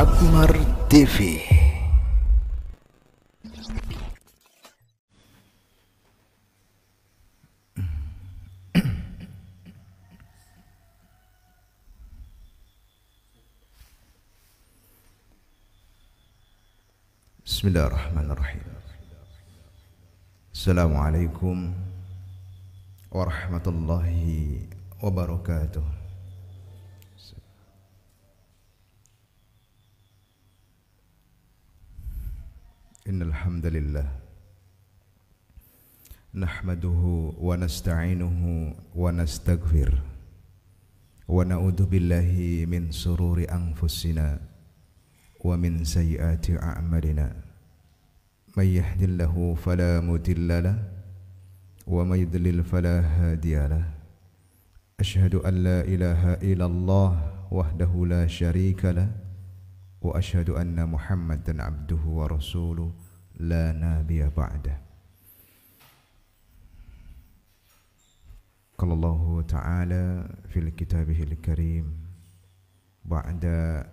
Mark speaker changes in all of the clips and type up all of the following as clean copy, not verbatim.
Speaker 1: Akbar TV. Bismillahirrahmanirrahim. Assalamualaikum warahmatullahi wabarakatuh. Innal hamdalillah nahmaduhu wa nasta'inuhu wa nastaghfir wa na'udzu billahi min sururi anfusina wa min sayyiati a'malina may yahdihillahu fala mudilla lahu wa may yudlil fala hadiya lahu asyhadu an la ilaha illallah wahdahu la syarika lahu wa asyhadu anna Muhammadan abduhu wa rasuluh la nabiyya ba'dah. Qala Allah ta'ala fil kitabihil karim ba'da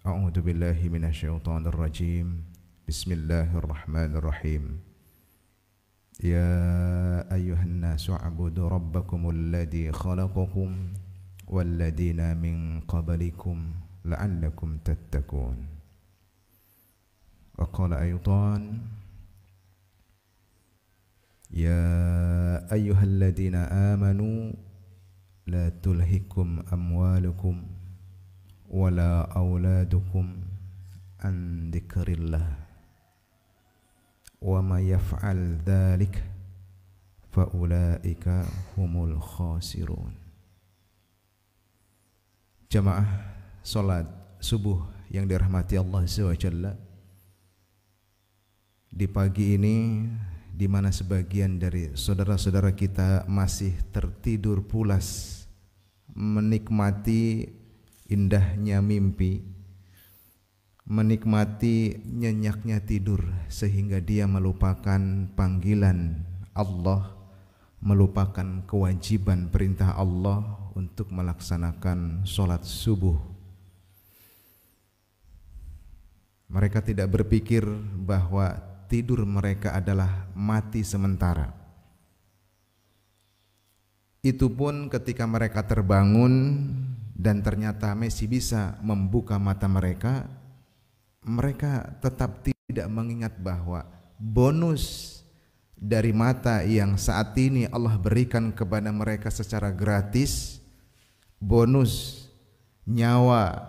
Speaker 1: a'udzu billahi minasyaitonir rajim. Bismillahirrahmanirrahim. Ya ayyuhan nasu u'budu rabbakumul ladzi khalaqakum wal ladzina min qablikum la'allakum tattaqun. Wa qala aydan ya ayyuhalladzina amanu la tulhikum amwalukum wala auladukum an dzikrillah wa may yaf'al dzalik fa ulaika humul khasirun. Jamaah salat subuh yang dirahmati Allah Azza wa Jalla, di pagi ini di mana sebagian dari saudara-saudara kita masih tertidur pulas menikmati indahnya mimpi, menikmati nyenyaknya tidur sehingga dia melupakan panggilan Allah, melupakan kewajiban perintah Allah untuk melaksanakan sholat subuh. Mereka tidak berpikir bahwa tidur mereka adalah mati sementara. Itu pun ketika mereka terbangun dan ternyata masih bisa membuka mata mereka, mereka tetap tidak mengingat bahwa bonus dari mata yang saat ini Allah berikan kepada mereka secara gratis, bonus nyawa,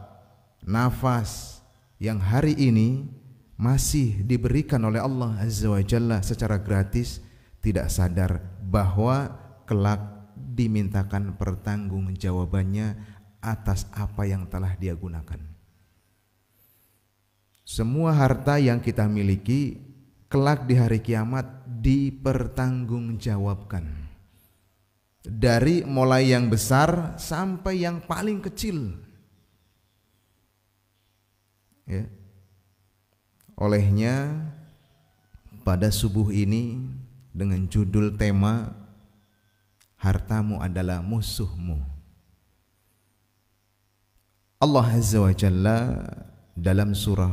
Speaker 1: nafas yang hari ini masih diberikan oleh Allah Azza wa Jalla secara gratis, tidak sadar bahwa kelak dimintakan pertanggungjawabannya atas apa yang telah dia gunakan. Semua harta yang kita miliki kelak di hari kiamat dipertanggungjawabkan, dari mulai yang besar sampai yang paling kecil. Ya. Olehnya pada subuh ini dengan judul tema hartamu adalah musuhmu, Allah Azza wa Jalla dalam surah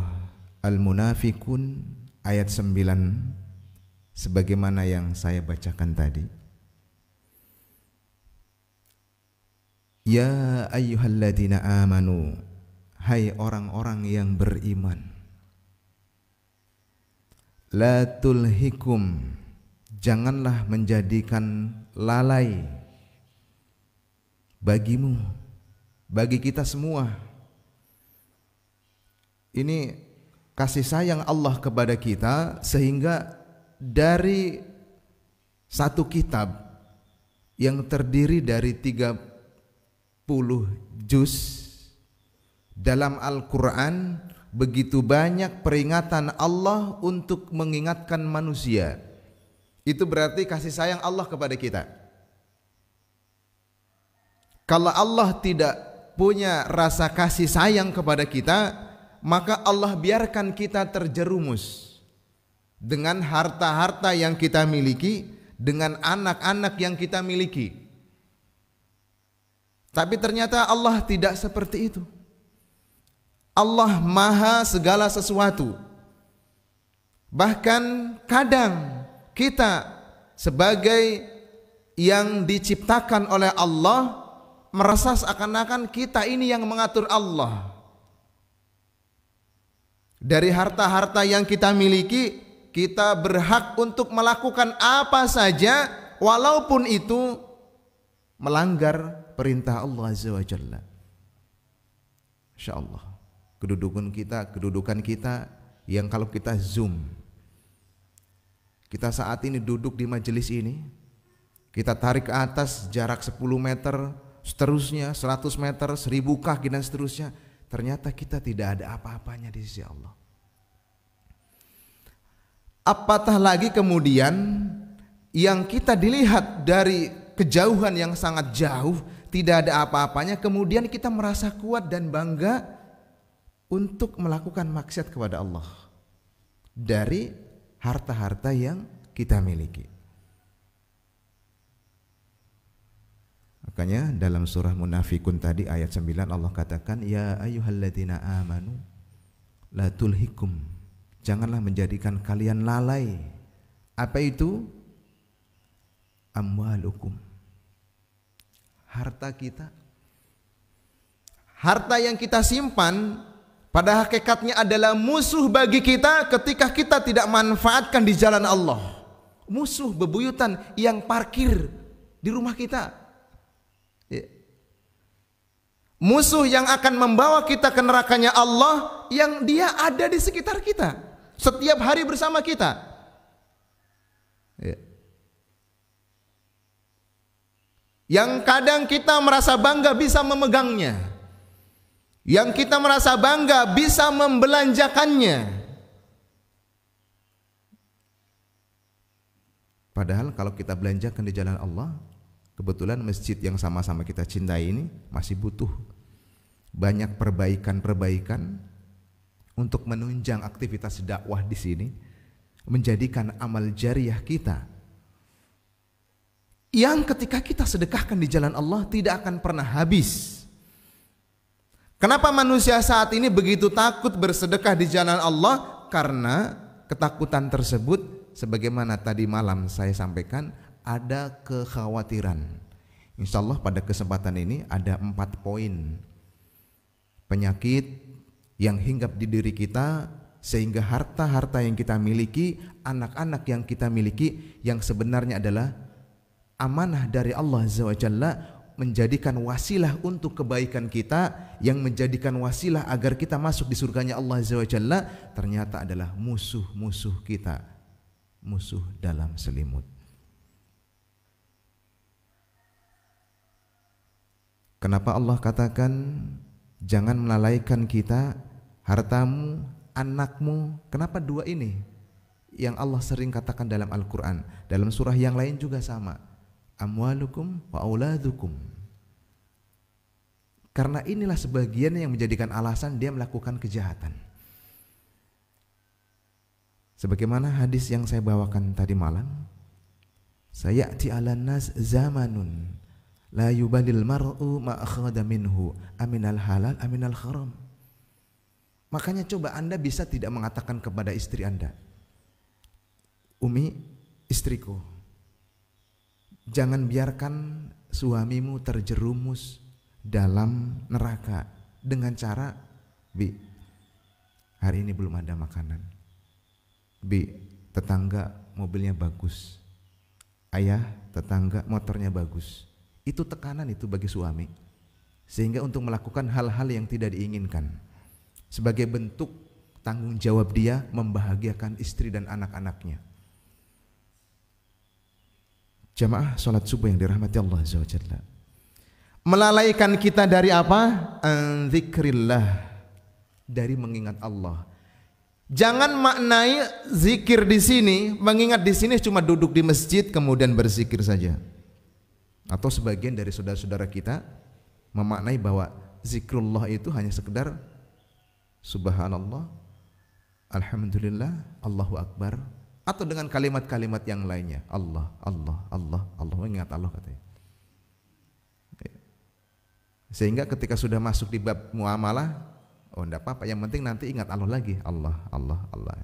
Speaker 1: Al-Munafiqun ayat 9 sebagaimana yang saya bacakan tadi. Ya ayyuhalladzina amanu, hai orang-orang yang beriman, la tulhikum, janganlah menjadikan lalai bagimu, bagi kita semua. Ini kasih sayang Allah kepada kita sehingga dari satu kitab yang terdiri dari 30 juz dalam Al-Quran, begitu banyak peringatan Allah untuk mengingatkan manusia. Itu berarti kasih sayang Allah kepada kita. Kalau Allah tidak punya rasa kasih sayang kepada kita, maka Allah biarkan kita terjerumus dengan harta-harta yang kita miliki, dengan anak-anak yang kita miliki. Tapi ternyata Allah tidak seperti itu. Allah maha segala sesuatu. Bahkan kadang kita sebagai yang diciptakan oleh Allah merasa seakan-akan kita ini yang mengatur Allah. Dari harta-harta yang kita miliki, kita berhak untuk melakukan apa saja walaupun itu melanggar perintah Allah Azza wa Jalla. Insyaallah kedudukan kita yang kalau kita zoom, kita saat ini duduk di majelis ini, kita tarik ke atas jarak 10 meter, seterusnya 100 meter, 1000 kaki dan seterusnya, ternyata kita tidak ada apa-apanya di sisi Allah. Apatah lagi kemudian yang kita dilihat dari kejauhan yang sangat jauh, tidak ada apa-apanya, kemudian kita merasa kuat dan bangga untuk melakukan maksiat kepada Allah dari harta-harta yang kita miliki. Makanya dalam surah Munafikun tadi ayat 9 Allah katakan, ya ayyuhalladzina amanu la tulhikum, janganlah menjadikan kalian lalai. Apa itu? Amwalukum, harta kita. Harta yang kita simpan pada hakikatnya adalah musuh bagi kita ketika kita tidak manfaatkan di jalan Allah. Musuh bebuyutan yang parkir di rumah kita. Musuh yang akan membawa kita ke nerakanya Allah, yang dia ada di sekitar kita setiap hari bersama kita. Yang kadang kita merasa bangga bisa memegangnya, yang kita merasa bangga bisa membelanjakannya. Padahal kalau kita belanjakan di jalan Allah, kebetulan masjid yang sama-sama kita cintai ini masih butuh banyak perbaikan-perbaikan untuk menunjang aktivitas dakwah di sini, menjadikan amal jariah kita yang ketika kita sedekahkan di jalan Allah tidak akan pernah habis. Kenapa manusia saat ini begitu takut bersedekah di jalan Allah? Karena ketakutan tersebut, sebagaimana tadi malam saya sampaikan, ada kekhawatiran. Insya Allah pada kesempatan ini ada 4 poin penyakit yang hinggap di diri kita, sehingga harta-harta yang kita miliki, anak-anak yang kita miliki, yang sebenarnya adalah amanah dari Allah Azza wa Jalla, menjadikan wasilah untuk kebaikan kita, yang menjadikan wasilah agar kita masuk di surganya Allah Azza wa Jalla, ternyata adalah musuh-musuh kita, musuh dalam selimut. Kenapa Allah katakan jangan melalaikan kita, hartamu, anakmu? Kenapa 2 ini yang Allah sering katakan dalam Al-Quran? Dalam surah yang lain juga sama, amwalukum wa auladukum. Karena inilah sebagian yang menjadikan alasan dia melakukan kejahatan. Sebagaimana hadis yang saya bawakan tadi malam, sayati 'alan nas zamanun la yubalil mar'u ma akhadha minhu aminal halal aminal haram. Makanya coba Anda bisa tidak mengatakan kepada istri Anda, Umi, istriku, jangan biarkan suamimu terjerumus dalam neraka dengan cara, Bi, hari ini belum ada makanan. Bi, tetangga mobilnya bagus. Ayah, tetangga motornya bagus. Itu tekanan itu bagi suami, sehingga untuk melakukan hal-hal yang tidak diinginkan sebagai bentuk tanggung jawab dia membahagiakan istri dan anak-anaknya. Jamaah salat subuh yang dirahmati Allah Azza wa Jalla, melalaikan kita dari apa? Zikrillah, dari mengingat Allah. Jangan maknai zikir di sini, mengingat di sini cuma duduk di masjid kemudian berzikir saja. Atau sebagian dari saudara-saudara kita memaknai bahwa zikrullah itu hanya sekedar subhanallah, alhamdulillah, Allahu akbar, atau dengan kalimat-kalimat yang lainnya, Allah, Allah, Allah, Allah, ingat Allah katanya. Sehingga ketika sudah masuk di bab muamalah, Oh enggak apa-apa, yang penting nanti ingat Allah lagi. Allah, Allah, Allah.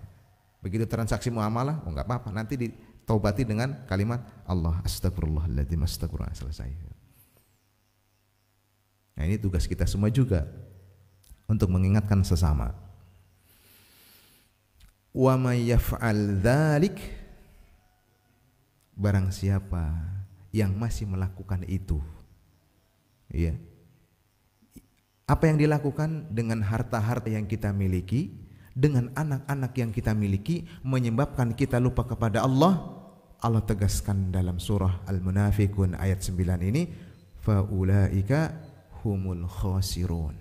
Speaker 1: Begitu transaksi muamalah, oh enggak apa-apa, nanti ditaubati dengan kalimat Allah, astagfirullahaladzim, astagfirullah, selesai. Nah ini tugas kita semua juga untuk mengingatkan sesama. Wa may yaf'al dzalik, barang siapa yang masih melakukan itu, ya. Apa yang dilakukan dengan harta-harta yang kita miliki, dengan anak-anak yang kita miliki, menyebabkan kita lupa kepada Allah. Allah tegaskan dalam surah Al-Munafiqun ayat 9 ini, faulaika humul khasirun.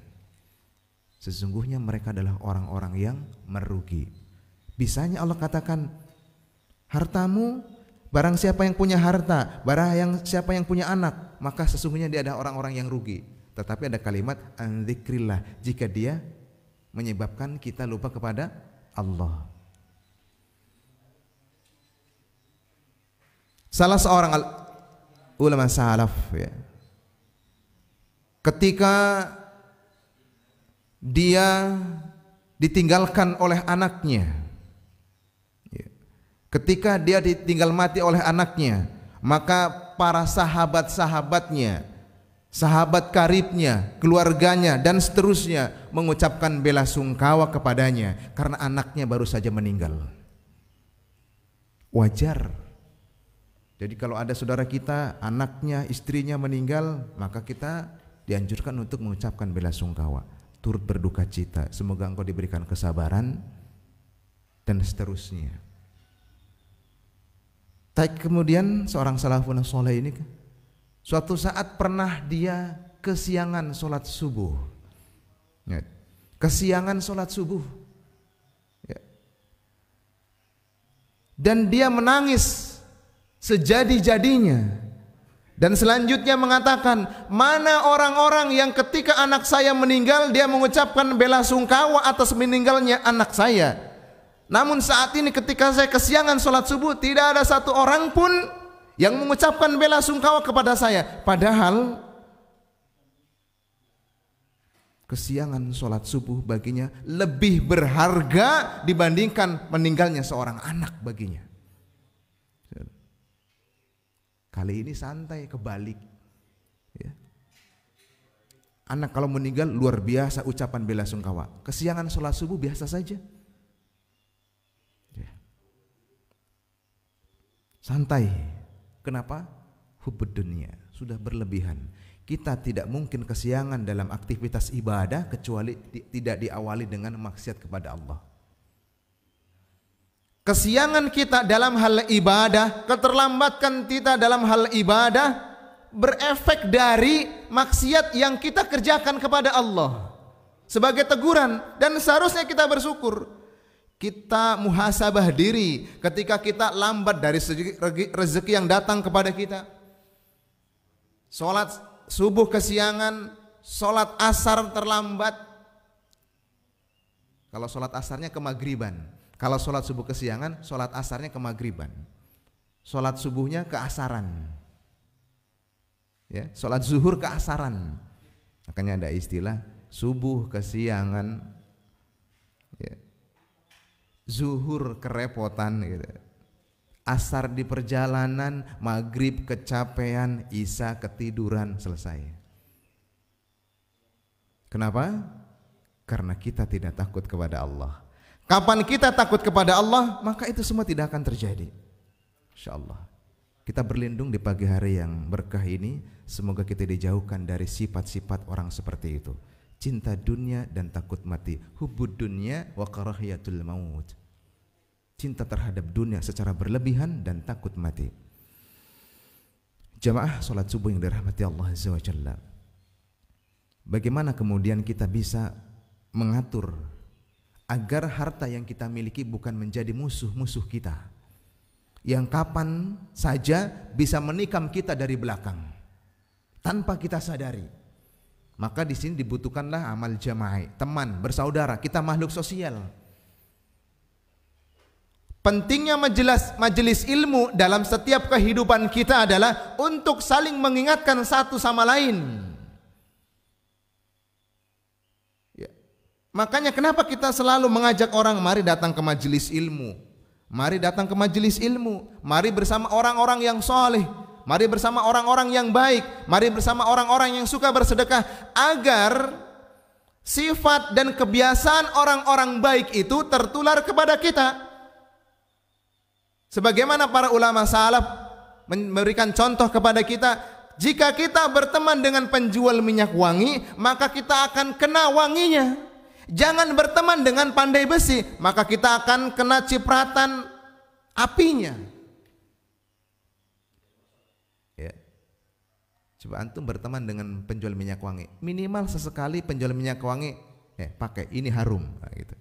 Speaker 1: Sesungguhnya mereka adalah orang-orang yang merugi. Bisanya Allah katakan, hartamu, barang siapa yang punya harta, siapa yang punya anak, maka sesungguhnya dia adalah orang-orang yang rugi. Tetapi ada kalimat an-dzikrillah, jika dia menyebabkan kita lupa kepada Allah. Salah seorang ulama salaf, ya, ketika dia ditinggalkan oleh anaknya, ya, ketika dia ditinggal mati oleh anaknya, maka para sahabat-sahabatnya, sahabat karibnya, keluarganya dan seterusnya mengucapkan bela sungkawa kepadanya karena anaknya baru saja meninggal. Wajar. Jadi kalau ada saudara kita, anaknya, istrinya meninggal, maka kita dianjurkan untuk mengucapkan bela sungkawa, turut berduka cita, semoga engkau diberikan kesabaran dan seterusnya. Kemudian seorang salafun saleh ini suatu saat pernah dia kesiangan sholat subuh, ya. Kesiangan sholat subuh, ya. Dan dia menangis sejadi-jadinya, dan selanjutnya mengatakan, mana orang-orang yang ketika anak saya meninggal dia mengucapkan bela sungkawa atas meninggalnya anak saya, namun saat ini ketika saya kesiangan sholat subuh tidak ada satu orang pun yang mengucapkan bela sungkawa kepada saya. Padahal kesiangan sholat subuh baginya lebih berharga dibandingkan meninggalnya seorang anak baginya. Kali ini santai, kebalik, ya. Anak kalau meninggal luar biasa ucapan bela sungkawa, kesiangan sholat subuh biasa saja, ya. Santai. Kenapa? Hubbud dunia sudah berlebihan. Kita tidak mungkin kesiangan dalam aktivitas ibadah kecuali tidak diawali dengan maksiat kepada Allah. Kesiangan kita dalam hal ibadah, keterlambatan kita dalam hal ibadah berefek dari maksiat yang kita kerjakan kepada Allah sebagai teguran, dan seharusnya kita bersyukur. Kita muhasabah diri ketika kita lambat dari rezeki yang datang kepada kita. Sholat subuh kesiangan, sholat asar terlambat. Kalau sholat asarnya ke maghriban, kalau sholat subuh kesiangan, sholat asarnya ke maghriban, sholat subuhnya ke asaran, ya, sholat zuhur ke asaran. Makanya ada istilah subuh kesiangan, ya, zuhur kerepotan, gitu. Asar di perjalanan, maghrib kecapean, isya ketiduran, selesai. Kenapa? Karena kita tidak takut kepada Allah. Kapan kita takut kepada Allah, maka itu semua tidak akan terjadi. InsyaAllah. Kita berlindung di pagi hari yang berkah ini, semoga kita dijauhkan dari sifat-sifat orang seperti itu. Cinta dunia dan takut mati. Hubbud dunya wa karahiyatul maut. Cinta terhadap dunia secara berlebihan dan takut mati. Jamaah salat subuh yang dirahmati Allah Azza wa Jalla. Bagaimana kemudian kita bisa mengatur agar harta yang kita miliki bukan menjadi musuh-musuh kita, yang kapan saja bisa menikam kita dari belakang tanpa kita sadari. Maka di sini dibutuhkanlah amal jamaah, teman, bersaudara, kita makhluk sosial. Pentingnya majelis ilmu dalam setiap kehidupan kita adalah untuk saling mengingatkan satu sama lain. Makanya kenapa kita selalu mengajak orang, mari datang ke majelis ilmu, mari datang ke majelis ilmu, mari bersama orang-orang yang soleh, mari bersama orang-orang yang baik, mari bersama orang-orang yang suka bersedekah, agar sifat dan kebiasaan orang-orang baik itu tertular kepada kita. Sebagaimana para ulama salaf memberikan contoh kepada kita, jika kita berteman dengan penjual minyak wangi, maka kita akan kena wanginya. Jangan berteman dengan pandai besi, maka kita akan kena cipratan apinya. Ya. Coba antum berteman dengan penjual minyak wangi, minimal sesekali penjual minyak wangi, pakai ini harum, nah, gitu.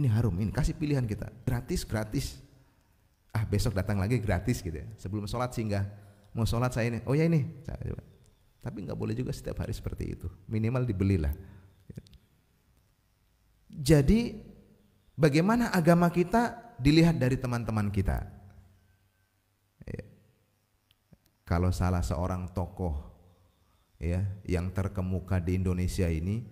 Speaker 1: Ini harum, ini kasih pilihan kita, gratis. Besok datang lagi gratis gitu ya. Sebelum sholat singgah, mau sholat saya ini, oh ya ini. Tapi nggak boleh juga setiap hari seperti itu. Minimal dibelilah. Jadi bagaimana agama kita dilihat dari teman-teman kita. Kalau salah seorang tokoh ya yang terkemuka di Indonesia ini,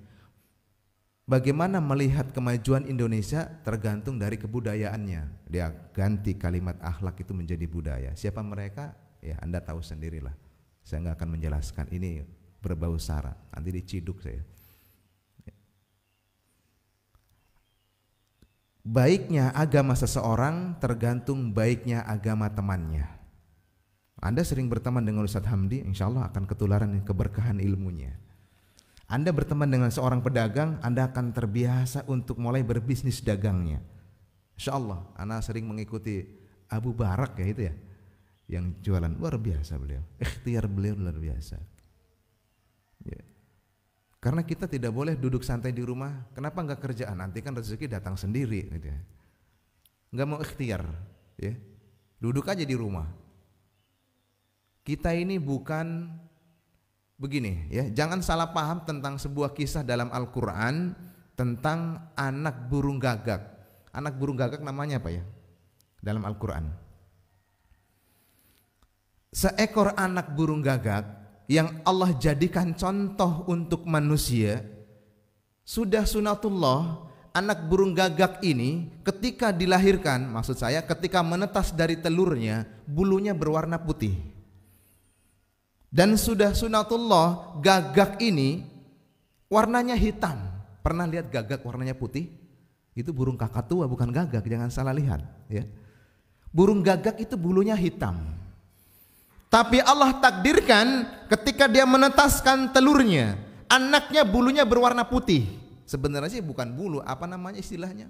Speaker 1: bagaimana melihat kemajuan Indonesia tergantung dari kebudayaannya. Dia ganti kalimat akhlak itu menjadi budaya. Siapa mereka? Ya Anda tahu sendirilah. Saya nggak akan menjelaskan, ini berbau sara, nanti diciduk saya. Baiknya agama seseorang tergantung baiknya agama temannya. Anda sering berteman dengan Ustadz Hamdi, insya Allah akan ketularan keberkahan ilmunya. Anda berteman dengan seorang pedagang, Anda akan terbiasa untuk mulai berbisnis dagangnya. Insya Allah, Anda sering mengikuti Abu Barak ya itu ya, yang jualan, luar biasa beliau, ikhtiar beliau luar biasa. Ya. Karena kita tidak boleh duduk santai di rumah. Kenapa enggak kerjaan? Nanti kan rezeki datang sendiri gitu ya. Enggak mau ikhtiar ya. Duduk aja di rumah. Kita ini bukan begini ya, jangan salah paham tentang sebuah kisah dalam Al-Qur'an tentang anak burung gagak. Anak burung gagak namanya apa ya? Dalam Al-Qur'an. Seekor anak burung gagak yang Allah jadikan contoh untuk manusia, sudah sunatullah, anak burung gagak ini ketika dilahirkan, maksud saya ketika menetas dari telurnya, bulunya berwarna putih. Dan sudah sunatullah, gagak ini warnanya hitam. Pernah lihat gagak warnanya putih? Itu burung kakatua, bukan gagak, jangan salah lihat ya. Burung gagak itu bulunya hitam. Tapi Allah takdirkan ketika dia menetaskan telurnya, anaknya bulunya berwarna putih. Sebenarnya sih bukan bulu, apa namanya istilahnya?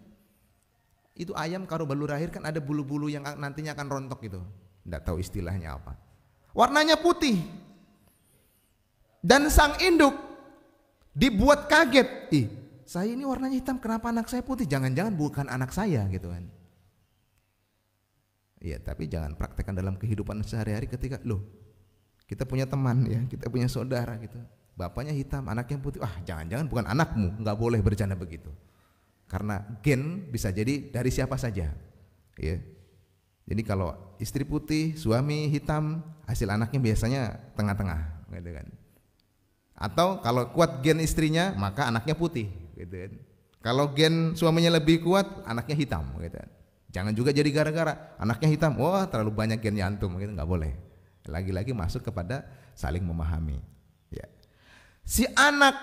Speaker 1: Itu ayam kalau baru lahir kan ada bulu-bulu yang nantinya akan rontok gitu. Tidak tahu istilahnya apa. Warnanya putih. Dan sang induk dibuat kaget. Saya ini warnanya hitam, kenapa anak saya putih? Jangan-jangan bukan anak saya gitu kan. Iya, tapi jangan praktekkan dalam kehidupan sehari-hari ketika kita punya teman ya, kita punya saudara gitu, bapaknya hitam, anaknya putih, jangan-jangan bukan anakmu, nggak boleh bercanda begitu. Karena gen bisa jadi dari siapa saja, ya. Jadi kalau istri putih, suami hitam, hasil anaknya biasanya tengah-tengah, gitu kan. Atau kalau kuat gen istrinya, maka anaknya putih, gitu kan. Kalau gen suaminya lebih kuat, anaknya hitam, gitu kan. Jangan juga jadi gara-gara anaknya hitam, wah terlalu banyak gennya antum, gitu nggak boleh. Lagi-lagi masuk kepada saling memahami. Ya. Si anak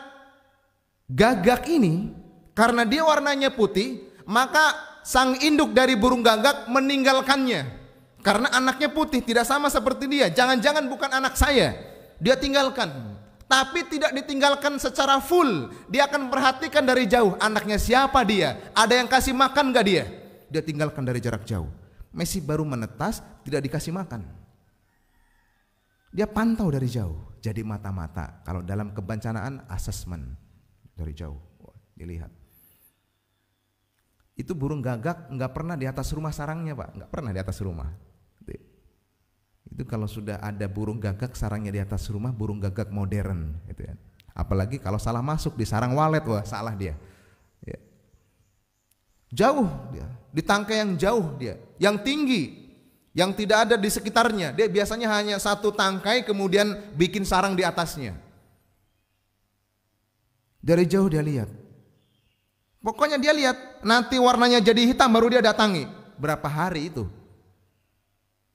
Speaker 1: gagak ini karena dia warnanya putih, maka sang induk dari burung gagak meninggalkannya. Karena anaknya putih tidak sama seperti dia. Jangan-jangan bukan anak saya. Dia tinggalkan. Tapi tidak ditinggalkan secara full. Dia akan perhatikan dari jauh, anaknya siapa dia, ada yang kasih makan gak dia. Dia tinggalkan dari jarak jauh. Masih baru menetas, tidak dikasih makan. Dia pantau dari jauh. Jadi mata-mata. Kalau dalam kebencanaan, asesmen dari jauh. Dilihat. Itu burung gagak nggak pernah di atas rumah sarangnya, Pak. Nggak pernah di atas rumah. Itu kalau sudah ada burung gagak sarangnya di atas rumah, burung gagak modern, gitu ya. Apalagi kalau salah masuk di sarang walet, wah salah dia. Ya. Jauh dia, di tangkai yang jauh dia, yang tinggi, yang tidak ada di sekitarnya. Dia biasanya hanya satu tangkai, kemudian bikin sarang di atasnya. Dari jauh dia lihat. Pokoknya dia lihat nanti warnanya jadi hitam baru dia datangi. Berapa hari itu?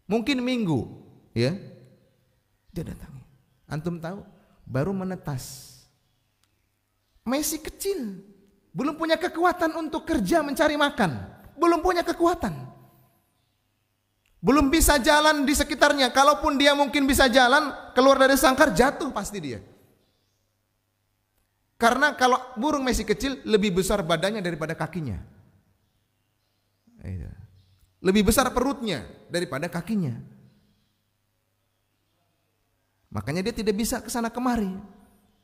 Speaker 1: Mungkin minggu, ya. Dia datangi. Antum tahu? Baru menetas. Masih kecil, belum punya kekuatan untuk kerja mencari makan, belum punya kekuatan. Belum bisa jalan di sekitarnya. Kalaupun dia mungkin bisa jalan, keluar dari sangkar jatuh pasti dia. Karena kalau burung masih kecil lebih besar badannya daripada kakinya. Lebih besar perutnya daripada kakinya. Makanya dia tidak bisa ke sana kemari.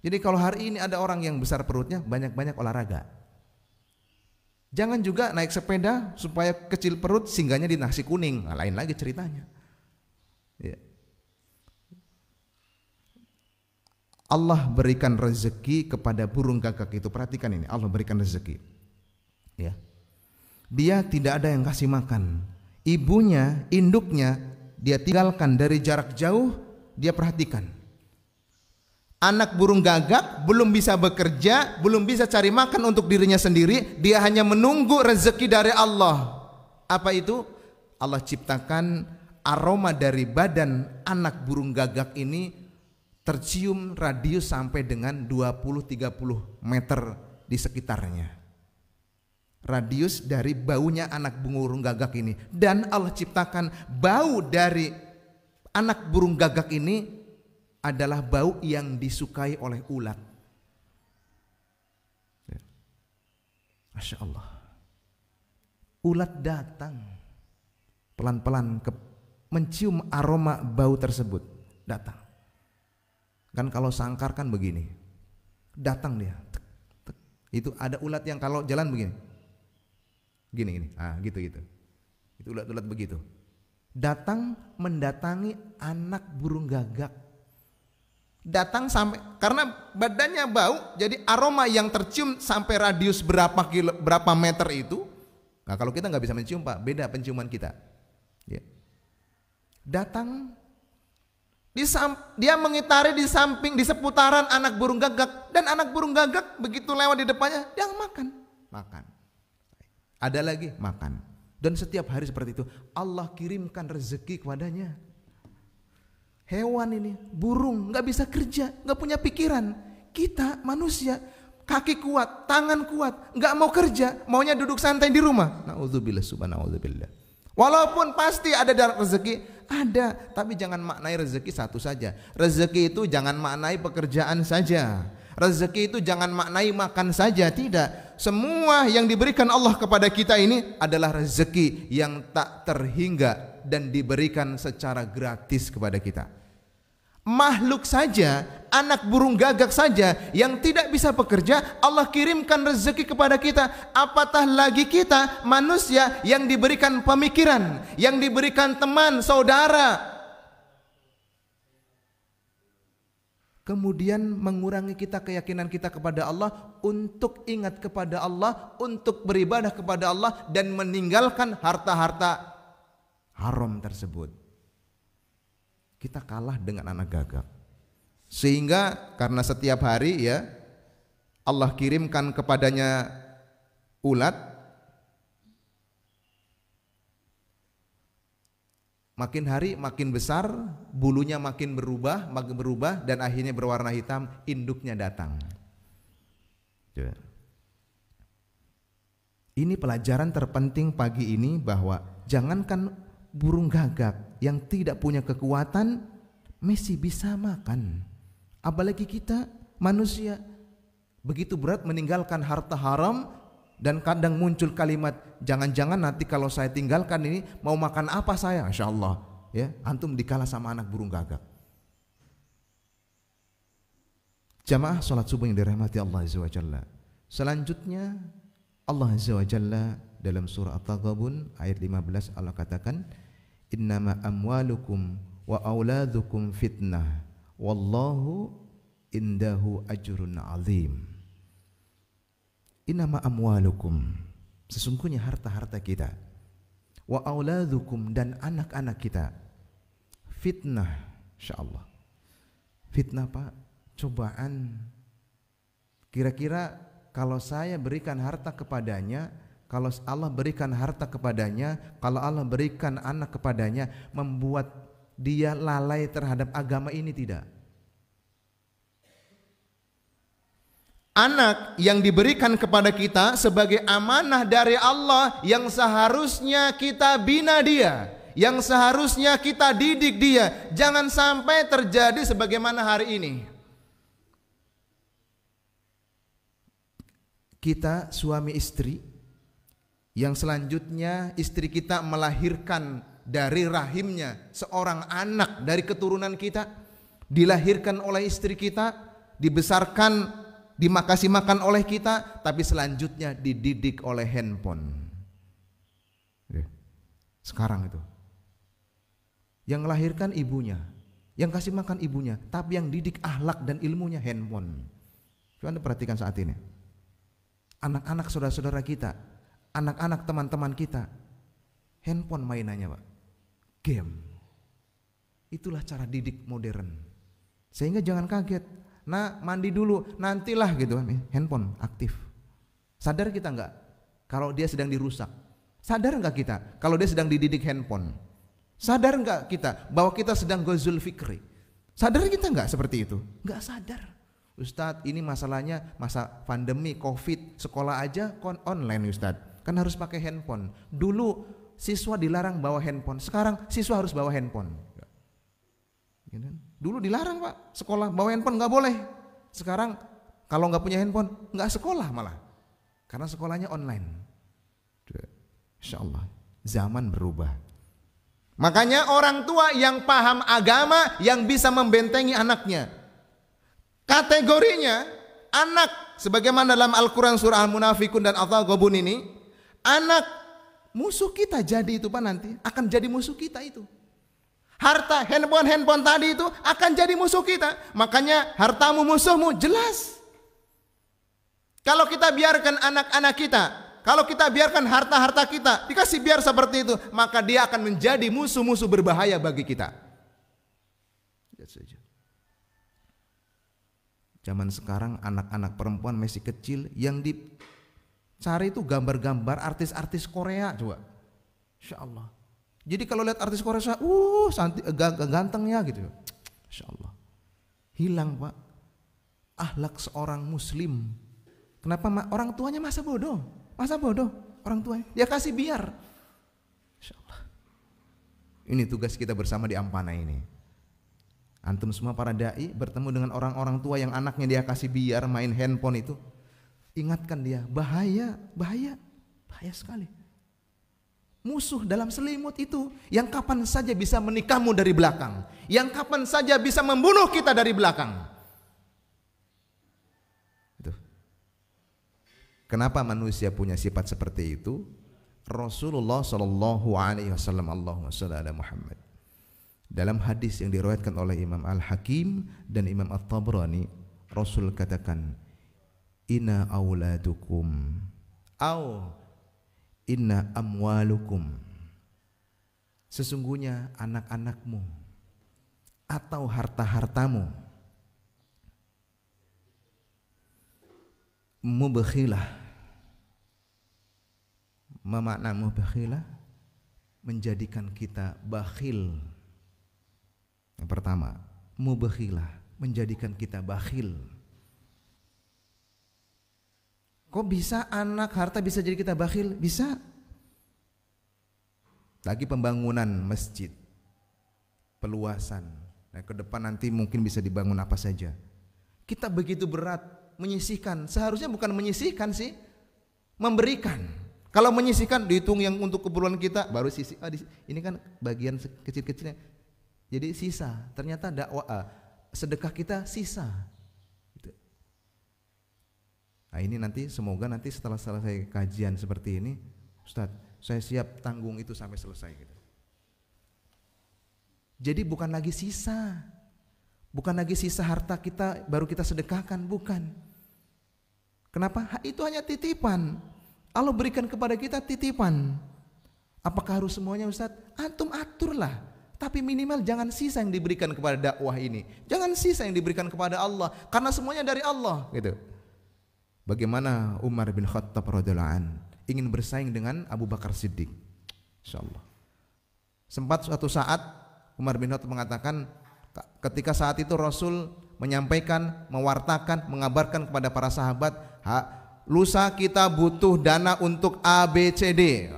Speaker 1: Jadi kalau hari ini ada orang yang besar perutnya, banyak-banyak olahraga. Jangan juga naik sepeda supaya kecil perut singgahnya di nasi kuning. Nah, lain lagi ceritanya. Ya. Allah berikan rezeki kepada burung gagak itu. Perhatikan ini, Allah berikan rezeki. Ya. Dia tidak ada yang kasih makan. Ibunya, induknya, dia tinggalkan dari jarak jauh, dia perhatikan. Anak burung gagak belum bisa bekerja, belum bisa cari makan untuk dirinya sendiri, dia hanya menunggu rezeki dari Allah. Apa itu? Allah ciptakan aroma dari badan anak burung gagak ini tercium radius sampai dengan 20-30 meter di sekitarnya. Radius dari baunya anak burung gagak ini. Dan Allah ciptakan bau dari anak burung gagak ini adalah bau yang disukai oleh ulat. Masya Allah. Ulat datang pelan-pelan mencium aroma bau tersebut. Datang. Kan kalau sangkar kan begini. Datang dia. Itu ada ulat yang kalau jalan begini. Gini. Gitu. Itu ulat-ulat begitu. Datang mendatangi anak burung gagak. Datang sampai, karena badannya bau, jadi aroma yang tercium sampai radius berapa meter itu. Nah kalau kita nggak bisa mencium Pak, beda penciuman kita. Ya. Datang, dia mengitari di samping, di seputaran anak burung gagak, dan anak burung gagak begitu lewat di depannya, dia makan. Ada lagi makan, dan setiap hari seperti itu. Allah kirimkan rezeki kepadanya. Hewan ini, burung, nggak bisa kerja, nggak punya pikiran. Kita manusia, kaki kuat, tangan kuat, nggak mau kerja, maunya duduk santai di rumah. Na'udzubillah, subhanallah. Walaupun pasti ada rezeki, ada, tapi jangan maknai rezeki satu saja. Rezeki itu jangan maknai pekerjaan saja. Rezeki itu jangan maknai makan saja, tidak. Semua yang diberikan Allah kepada kita ini adalah rezeki yang tak terhingga dan diberikan secara gratis kepada kita. Makhluk saja, anak burung gagak saja yang tidak bisa bekerja, Allah kirimkan rezeki kepada kita. Apatah lagi kita manusia yang diberikan pemikiran, yang diberikan teman, saudara, kemudian mengurangi kita keyakinan kita kepada Allah, untuk ingat kepada Allah, untuk beribadah kepada Allah, dan meninggalkan harta-harta haram tersebut. Kita kalah dengan anak gagak. Sehingga karena setiap hari ya Allah kirimkan kepadanya ulat, makin hari makin besar, bulunya makin berubah dan akhirnya berwarna hitam, induknya datang. Ini pelajaran terpenting pagi ini, bahwa jangankan burung gagak yang tidak punya kekuatan masih bisa makan, apalagi kita manusia. Begitu berat meninggalkan harta haram, dan kadang muncul kalimat, jangan-jangan nanti kalau saya tinggalkan ini mau makan apa saya? Masya Allah, ya, antum dikalah sama anak burung gagak. Jamaah salat subuh yang dirahmati Allah Azza wa Jalla. Selanjutnya Allah Azza wa Jalla dalam surah At-Taghabun ayat 15 Allah katakan, innama amwalukum wa auladukum fitnah wallahu indahu ajrun azim. Innama amwalukum, sesungguhnya harta-harta kita, wa auladukum, dan anak-anak kita, fitnah. Insyaallah fitnah Pak, cobaan. Kira-kira kalau saya berikan harta kepadanya, kalau Allah berikan harta kepadanya, kalau Allah berikan anak kepadanya, membuat dia lalai terhadap agama ini? Tidak. Anak yang diberikan kepada kita sebagai amanah dari Allah, yang seharusnya kita bina dia, yang seharusnya kita didik dia. Jangan sampai terjadi sebagaimana hari ini. Kita suami istri, yang selanjutnya istri kita melahirkan dari rahimnya seorang anak dari keturunan kita, dilahirkan oleh istri kita, dibesarkan, dimakasih makan oleh kita, tapi selanjutnya dididik oleh handphone. Sekarang itu yang melahirkan ibunya, yang kasih makan ibunya, tapi yang didik akhlak dan ilmunya handphone. Coba Anda perhatikan saat ini, anak-anak saudara-saudara kita, anak-anak teman-teman kita, handphone mainannya Pak, game. Itulah cara didik modern. Sehingga jangan kaget, nah mandi dulu, nantilah gitu kan, handphone aktif. Sadar kita enggak kalau dia sedang dirusak? Sadar enggak kita kalau dia sedang dididik handphone? Sadar enggak kita bahwa kita sedang ghazul fikri? Sadar kita enggak seperti itu? Enggak sadar. Ustadz, ini masalahnya masa pandemi COVID, sekolah aja online Ustadz, kan harus pakai handphone. Dulu siswa dilarang bawa handphone, sekarang siswa harus bawa handphone. Dulu dilarang Pak, sekolah bawa handphone nggak boleh. Sekarang kalau nggak punya handphone nggak sekolah malah, karena sekolahnya online. Insya Allah zaman berubah. Makanya orang tua yang paham agama, yang bisa membentengi anaknya. Kategorinya anak, sebagaimana dalam Al-Quran surah Al-Munafikun dan Al-Taghabun ini, anak musuh kita jadi itu Pak, nanti akan jadi musuh kita itu. Harta, handphone tadi itu akan jadi musuh kita. Makanya hartamu musuhmu, jelas. Kalau kita biarkan anak-anak kita, kalau kita biarkan harta-harta kita dikasih biar seperti itu, maka dia akan menjadi musuh-musuh berbahaya bagi kita. Lihat saja. Zaman sekarang anak-anak perempuan masih kecil yang dicari itu gambar-gambar artis-artis Korea, coba. Insya Allah. Jadi kalau lihat artis Korea, gantengnya gitu. Insya Allah. Hilang Pak akhlak seorang muslim. Kenapa? Orang tuanya masa bodoh orang tuanya. Dia kasih biar. Insya Allah. Ini tugas kita bersama di Ampana ini. Antum semua para dai bertemu dengan orang-orang tua yang anaknya dia kasih biar main handphone itu, ingatkan dia, bahaya sekali. Musuh dalam selimut itu yang kapan saja bisa menikahmu dari belakang, yang kapan saja bisa membunuh kita dari belakang. Itu. Kenapa manusia punya sifat seperti itu? Rasulullah sallallahu alaihi wasallam, Allahumma shalli ala Muhammad, dalam hadis yang diriwayatkan oleh Imam Al-Hakim dan Imam At-Tabrani, Rasul katakan, inna auladukum au inna amwalukum, sesungguhnya anak-anakmu atau harta-hartamu, mubakhilah, memakna mubakhilah, menjadikan kita bakhil. Yang pertama, mubakhilah, menjadikan kita bakhil. Kok bisa anak harta bisa jadi kita bakhil? Bisa. Lagi pembangunan masjid, peluasan. Nah, ke depan nanti mungkin bisa dibangun apa saja. Kita begitu berat menyisihkan. Seharusnya bukan menyisihkan sih, memberikan. Kalau menyisihkan dihitung yang untuk keperluan kita, baru sisi. Ini kan bagian kecil-kecilnya. Jadi sisa. Ternyata dakwah, sedekah kita sisa. Nah ini nanti semoga nanti setelah selesai kajian seperti ini, Ustadz, saya siap tanggung itu sampai selesai gitu. Jadi bukan lagi sisa, bukan lagi sisa harta kita baru kita sedekahkan, bukan. Kenapa? Itu hanya titipan. Allah berikan kepada kita titipan. Apakah harus semuanya Ustadz? Antum aturlah. Tapi minimal jangan sisa yang diberikan kepada dakwah ini, jangan sisa yang diberikan kepada Allah, karena semuanya dari Allah gitu. bagaimana Umar bin Khattab radhiyallahu an ingin bersaing dengan Abu Bakar Siddiq. Insyaallah. Sempat suatu saat Umar bin Khattab mengatakan, ketika saat itu Rasul menyampaikan, mewartakan, mengabarkan kepada para sahabat, lusa kita butuh dana untuk ABCD.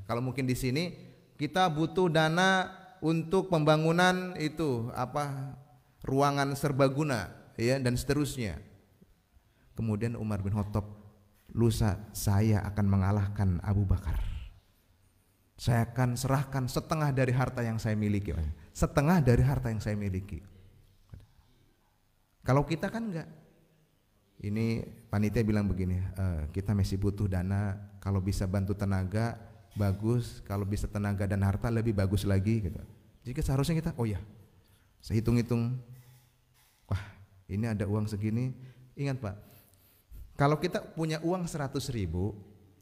Speaker 1: Kalau mungkin di sini kita butuh dana untuk pembangunan itu ruangan serbaguna, ya, dan seterusnya. Kemudian Umar bin Khattab, lusa saya akan mengalahkan Abu Bakar. Saya akan serahkan setengah dari harta yang saya miliki. Setengah dari harta yang saya miliki. Kalau kita kan enggak. Ini panitia bilang begini, kita masih butuh dana, kalau bisa bantu tenaga bagus, kalau bisa tenaga dan harta lebih bagus lagi gitu. Jadi seharusnya kita, oh ya, saya hitung-hitung, wah ini ada uang segini. Ingat Pak, kalau kita punya uang 100.000,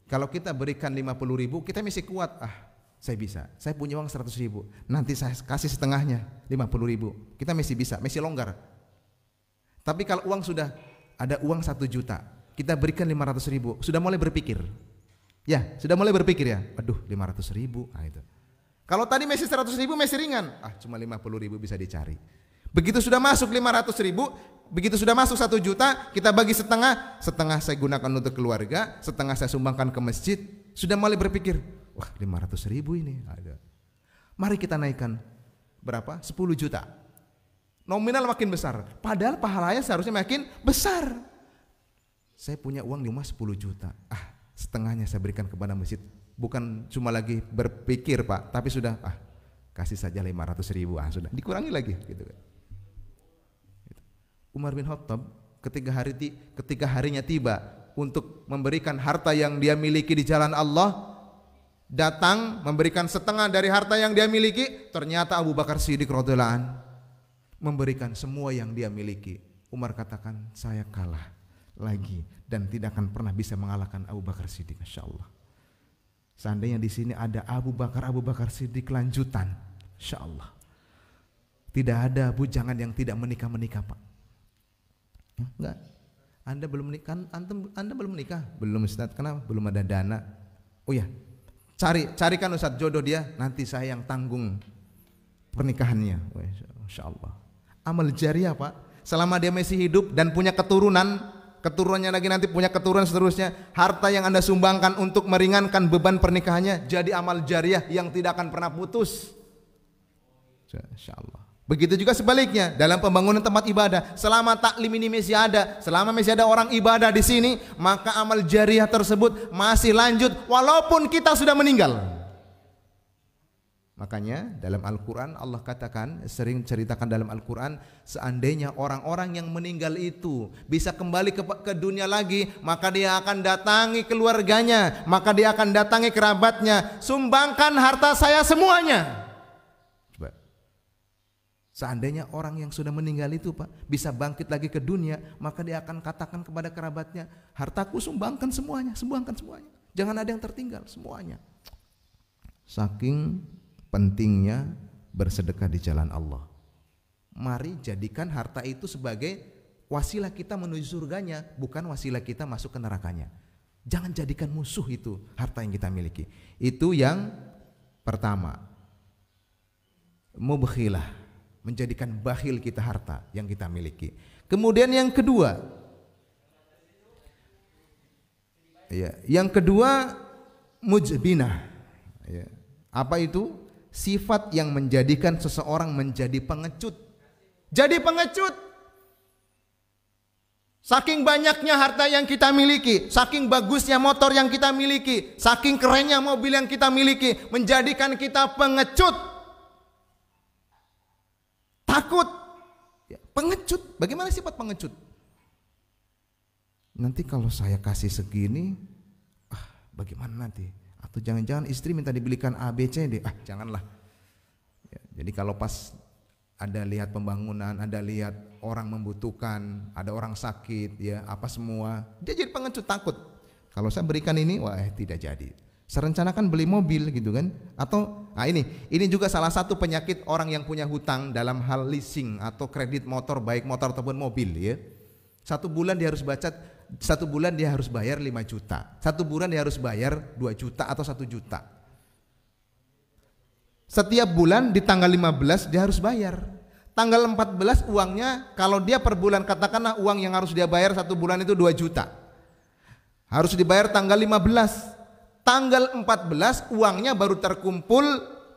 Speaker 1: kalau kita berikan 50.000, kita masih kuat. Saya bisa, saya punya uang 100.000, nanti saya kasih setengahnya 50.000, kita masih bisa, masih longgar. Tapi kalau uang sudah ada uang 1 juta, kita berikan 500.000, sudah mulai berpikir, ya sudah mulai berpikir ya, aduh 500.000, itu. Kalau tadi masih 100.000 masih ringan, cuma 50.000 bisa dicari. Begitu sudah masuk 500.000, begitu sudah masuk 1 juta, kita bagi setengah, setengah saya gunakan untuk keluarga, setengah saya sumbangkan ke masjid. Sudah mulai berpikir, wah 500.000 ini ada. Mari kita naikkan berapa? 10 juta. Nominal makin besar, padahal pahalanya seharusnya makin besar. Saya punya uang di rumah 10 juta, setengahnya saya berikan kepada masjid. Bukan cuma lagi berpikir Pak, tapi sudah kasih saja 500.000, sudah dikurangi lagi gitu kan. Umar bin Khattab ketika harinya tiba untuk memberikan harta yang dia miliki di jalan Allah, datang memberikan setengah dari harta yang dia miliki. Ternyata Abu Bakar Siddiq radhiyallahu an memberikan semua yang dia miliki. Umar katakan, saya kalah lagi dan tidak akan pernah bisa mengalahkan Abu Bakar Siddiq. Insyaallah. Seandainya di sini ada Abu Bakar Siddiq lanjutan, insyaallah tidak ada bujangan yang tidak menikah Pak. Enggak. Anda belum menikah, Anda belum menikah? Belum Ustaz. Kenapa? Belum ada dana. Oh ya, carikan Ustaz jodoh dia, nanti saya yang tanggung pernikahannya. Insyaallah. Amal jariah Pak. Selama dia masih hidup dan punya keturunannya lagi nanti punya keturunan seterusnya, harta yang Anda sumbangkan untuk meringankan beban pernikahannya jadi amal jariah yang tidak akan pernah putus. Insyaallah. Begitu juga sebaliknya dalam pembangunan tempat ibadah, selama taklim ini masih ada, selama masih ada orang ibadah di sini, maka amal jariah tersebut masih lanjut walaupun kita sudah meninggal. Makanya dalam Al-Quran Allah katakan, sering ceritakan dalam Al-Quran, seandainya orang-orang yang meninggal itu bisa kembali ke dunia lagi, maka dia akan datangi keluarganya, maka dia akan datangi kerabatnya, sumbangkan harta saya semuanya. Seandainya orang yang sudah meninggal itu Pak bisa bangkit lagi ke dunia, maka dia akan katakan kepada kerabatnya, hartaku sumbangkan semuanya, jangan ada yang tertinggal, semuanya. Saking pentingnya bersedekah di jalan Allah. Mari jadikan harta itu sebagai wasilah kita menuju surganya, bukan wasilah kita masuk ke nerakanya. Jangan jadikan musuh itu harta yang kita miliki. Itu yang pertama. Mubkhilah, menjadikan bakhil kita harta yang kita miliki. Kemudian yang kedua, mujbinah. Apa itu? Sifat yang menjadikan seseorang menjadi pengecut. Jadi pengecut. Saking banyaknya harta yang kita miliki, saking bagusnya motor yang kita miliki, saking kerennya mobil yang kita miliki, menjadikan kita pengecut. Takut, pengecut. Bagaimana sifat pengecut? Nanti kalau saya kasih segini, bagaimana nanti? Atau jangan-jangan istri minta dibelikan A, B, C, D. Janganlah. Jadi kalau pas ada lihat pembangunan, ada lihat orang membutuhkan, ada orang sakit, apa semua, dia jadi pengecut, takut. Kalau saya berikan ini, tidak jadi. Serencanakan beli mobil gitu kan, atau ini juga salah satu penyakit orang yang punya hutang dalam hal leasing atau kredit motor, baik motor ataupun mobil. 1 bulan dia harus baca 1 bulan dia harus bayar 5 juta. 1 bulan dia harus bayar 2 juta atau 1 juta. Setiap bulan di tanggal 15 dia harus bayar. Tanggal 14 uangnya, kalau dia per bulan, katakanlah uang yang harus dia bayar 1 bulan itu 2 juta. Harus dibayar tanggal 15. Tanggal 14 uangnya baru terkumpul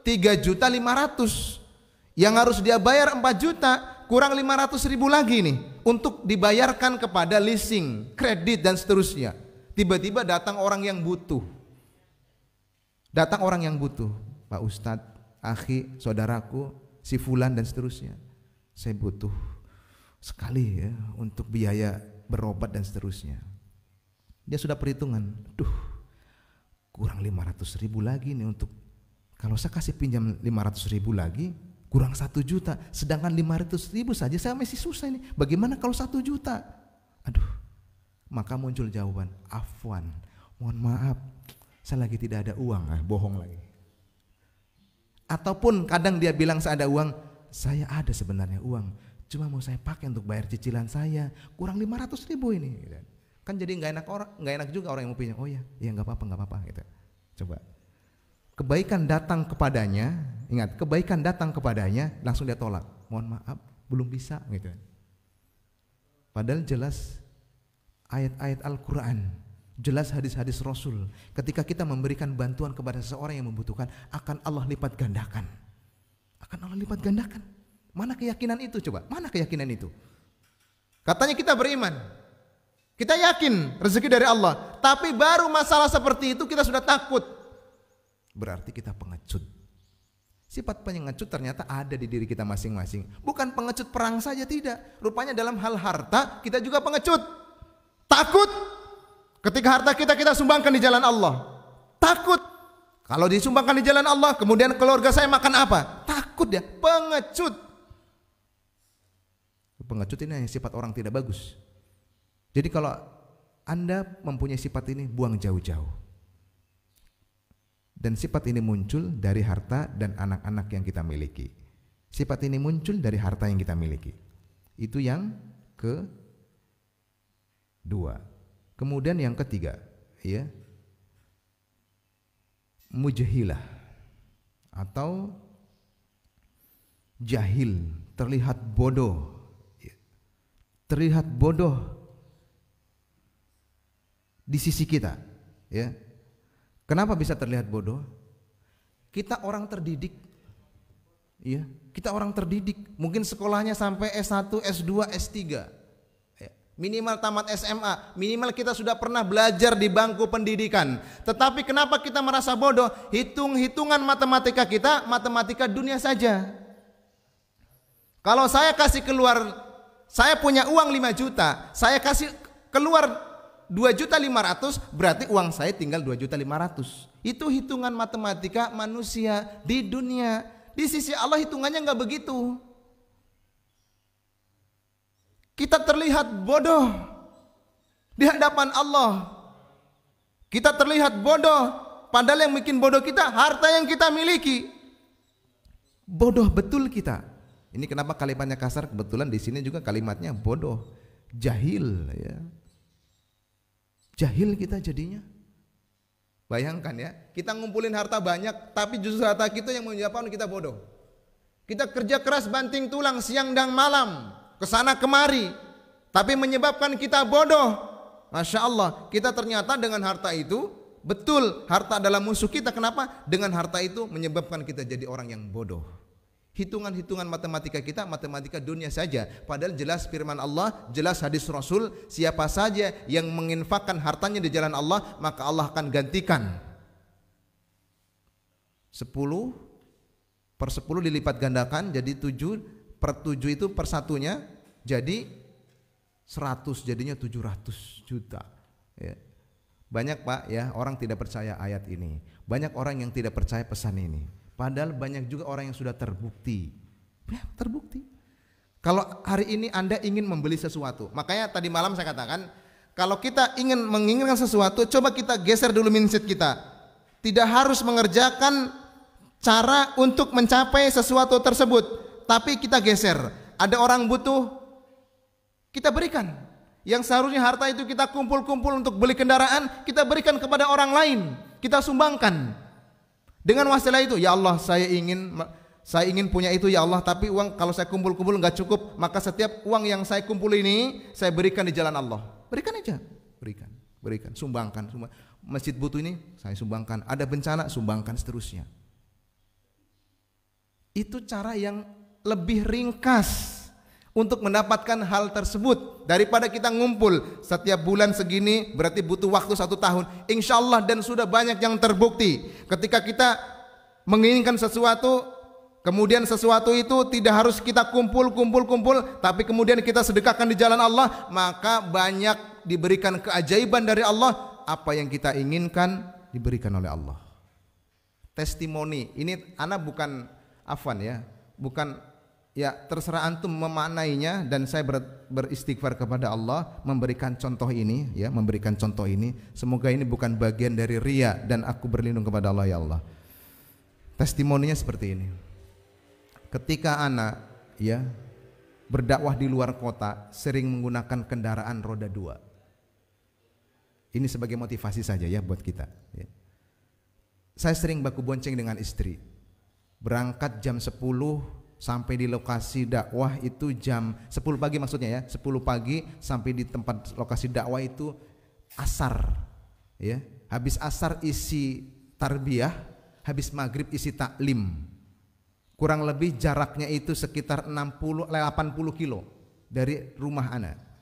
Speaker 1: 3.500.000. Yang harus dia bayar 4 juta, kurang 500.000 lagi nih untuk dibayarkan kepada leasing, kredit dan seterusnya. Tiba-tiba datang orang yang butuh. Datang orang yang butuh. Pak Ustadz, akhi, saudaraku, si fulan dan seterusnya. Saya butuh sekali ya untuk biaya berobat dan seterusnya. Dia sudah perhitungan, kurang 500.000 lagi nih untuk, kalau saya kasih pinjam 500.000 lagi kurang 1 juta, sedangkan 500.000 saja saya masih susah ini, bagaimana kalau 1 juta? Maka muncul jawaban, afwan, mohon maaf, saya lagi tidak ada uang. Bohong lagi. Ataupun kadang dia bilang saya ada uang, saya ada sebenarnya uang, cuma mau saya pakai untuk bayar cicilan saya, kurang 500.000 ini. Kan jadi nggak enak juga orang yang mau pinjam. Oh ya nggak apa-apa gitu. Coba kebaikan datang kepadanya, ingat, kebaikan datang kepadanya langsung dia tolak. Mohon maaf, belum bisa gitu. Padahal jelas ayat-ayat Al-Quran, jelas hadis-hadis Rasul, ketika kita memberikan bantuan kepada seseorang yang membutuhkan, akan Allah lipat gandakan. Akan Allah lipat gandakan. Mana keyakinan itu coba? Mana keyakinan itu? Katanya kita beriman, kita yakin rezeki dari Allah, tapi baru masalah seperti itu kita sudah takut. Berarti kita pengecut. Sifat pengecut ternyata ada di diri kita masing-masing. Bukan pengecut perang saja, tidak. Rupanya dalam hal harta kita juga pengecut. Takut ketika harta kita sumbangkan di jalan Allah. Takut kalau disumbangkan di jalan Allah, kemudian keluarga saya makan apa? Takut dia, pengecut. Pengecut ini sifat orang tidak bagus. Jadi kalau Anda mempunyai sifat ini, buang jauh-jauh. Dan sifat ini muncul dari harta dan anak-anak yang kita miliki. Sifat ini muncul dari harta yang kita miliki. Itu yang kedua. Kemudian yang ketiga, ya, mujhilah atau jahil, terlihat bodoh. Terlihat bodoh di sisi kita, ya. Kenapa bisa terlihat bodoh? Kita orang terdidik, ya. Kita orang terdidik, mungkin sekolahnya sampai S1, S2, S3, ya. Minimal tamat SMA, minimal kita sudah pernah belajar di bangku pendidikan. Tetapi kenapa kita merasa bodoh? Hitung-hitungan matematika kita, matematika dunia saja. Kalau saya kasih keluar, saya punya uang 5 juta, saya kasih keluar 2.500.000, berarti uang saya tinggal 2.500.000. Itu hitungan matematika manusia di dunia. Di sisi Allah hitungannya nggak begitu. Kita terlihat bodoh di hadapan Allah. Kita terlihat bodoh, padahal yang bikin bodoh kita harta yang kita miliki. Bodoh betul kita. Ini kenapa kalimatnya kasar? Kebetulan di sini juga kalimatnya bodoh, jahil, ya. Jahil kita jadinya. Bayangkan ya, kita ngumpulin harta banyak, tapi justru harta kita yang menyebabkan kita bodoh. Kita kerja keras banting tulang siang dan malam, kesana kemari, tapi menyebabkan kita bodoh. Masya Allah, kita ternyata dengan harta itu, betul harta adalah musuh kita. Kenapa? Dengan harta itu menyebabkan kita jadi orang yang bodoh. Hitungan-hitungan matematika kita, matematika dunia saja. Padahal jelas firman Allah, jelas hadis Rasul, siapa saja yang menginfakkan hartanya di jalan Allah, maka Allah akan gantikan 10/10 dilipat gandakan, jadi 7/7 itu per satunya, jadi 100, jadinya 700 juta, ya. Banyak Pak ya orang tidak percaya ayat ini, banyak orang yang tidak percaya pesan ini. Padahal banyak juga orang yang sudah terbukti, ya, terbukti. Kalau hari ini Anda ingin membeli sesuatu, makanya tadi malam saya katakan, kalau kita ingin menginginkan sesuatu, coba kita geser dulu mindset kita. Tidak harus mengerjakan cara untuk mencapai sesuatu tersebut, tapi kita geser. Ada orang butuh, kita berikan. Yang seharusnya harta itu kita kumpul-kumpul untuk beli kendaraan, kita berikan kepada orang lain, kita sumbangkan. Dengan wasilah itu, ya Allah, saya ingin punya itu ya Allah, tapi uang kalau saya kumpul-kumpul enggak cukup, maka setiap uang yang saya kumpul ini saya berikan di jalan Allah. Berikan aja, berikan, sumbangkan. Masjid butuh ini, saya sumbangkan. Ada bencana, sumbangkan, seterusnya. Itu cara yang lebih ringkas untuk mendapatkan hal tersebut daripada kita ngumpul setiap bulan segini, berarti butuh waktu 1 tahun. Insya Allah, dan sudah banyak yang terbukti ketika kita menginginkan sesuatu, kemudian sesuatu itu tidak harus kita kumpul, tapi kemudian kita sedekahkan di jalan Allah, maka banyak diberikan keajaiban dari Allah. Apa yang kita inginkan diberikan oleh Allah. Testimoni ini anak bukan afwan ya, bukan ya, terserah antum memaknainya, dan saya beristighfar kepada Allah memberikan contoh ini ya, memberikan contoh ini. Semoga ini bukan bagian dari riya, dan aku berlindung kepada Allah ya Allah. Testimoninya seperti ini. Ketika anak ya berdakwah di luar kota, sering menggunakan kendaraan roda 2. Ini sebagai motivasi saja ya buat kita ya. Saya sering baku bonceng dengan istri, berangkat jam 10 sampai di lokasi dakwah itu jam 10 pagi, maksudnya ya 10 pagi sampai di tempat lokasi dakwah itu asar ya. Habis asar isi tarbiyah, habis maghrib isi taklim. Kurang lebih jaraknya itu sekitar 80 kilo dari rumah anak.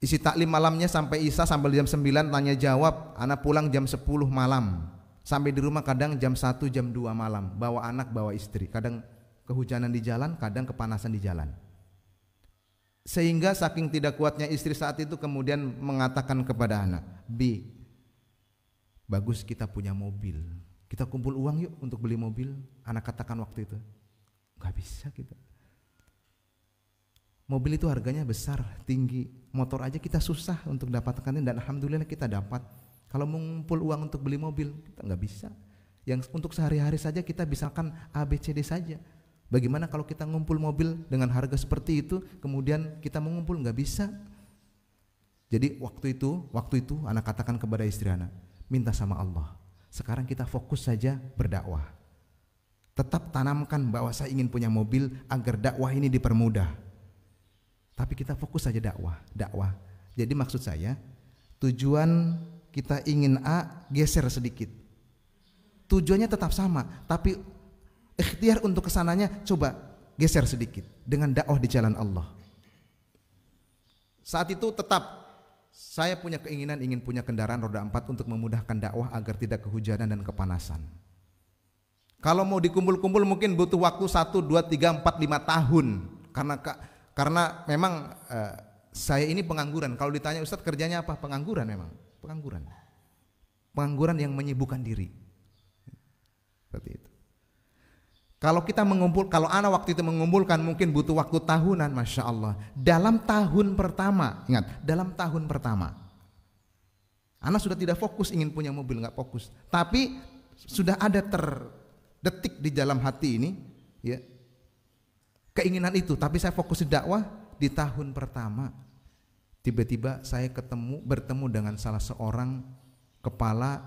Speaker 1: Isi taklim malamnya sampai isya, sampai jam 9 tanya jawab, anak pulang jam 10 malam. Sampai di rumah kadang jam 1, jam 2 malam, bawa anak, bawa istri. Kadang kehujanan di jalan, kadang kepanasan di jalan. Sehingga saking tidak kuatnya istri saat itu kemudian mengatakan kepada anak, "Bi, bagus kita punya mobil. Kita kumpul uang yuk untuk beli mobil." Anak katakan waktu itu, "Gak bisa kita. Mobil itu harganya besar, tinggi. Motor aja kita susah untuk dapatkan, dan alhamdulillah kita dapat. Kalau mengumpul uang untuk beli mobil, kita nggak bisa. Yang untuk sehari-hari saja kita bisakan ABCD saja. Bagaimana kalau kita ngumpul mobil dengan harga seperti itu, kemudian kita mengumpul, nggak bisa." Jadi waktu itu anak katakan kepada istri anak, minta sama Allah, sekarang kita fokus saja berdakwah. Tetap tanamkan bahwa saya ingin punya mobil agar dakwah ini dipermudah. Tapi kita fokus saja dakwah. Jadi maksud saya, tujuan kita ingin A, geser sedikit. Tujuannya tetap sama, tapi ikhtiar untuk kesananya coba geser sedikit dengan dakwah di jalan Allah. Saat itu tetap saya punya keinginan ingin punya kendaraan roda 4 untuk memudahkan dakwah agar tidak kehujanan dan kepanasan. Kalau mau dikumpul-kumpul mungkin butuh waktu 1, 2, 3, 4, 5 tahun karena memang saya ini pengangguran. Kalau ditanya Ustadz kerjanya apa? Pengangguran memang. Pengangguran yang menyibukkan diri. Seperti itu. Kalau kita kalau anak waktu itu mengumpulkan mungkin butuh waktu tahunan, masya Allah. Dalam tahun pertama, ingat, dalam tahun pertama, anak sudah tidak fokus ingin punya mobil, nggak fokus. Tapi sudah ada terdetik di dalam hati ini, ya, keinginan itu. Tapi saya fokus di dakwah di tahun pertama. Tiba-tiba saya bertemu dengan salah seorang kepala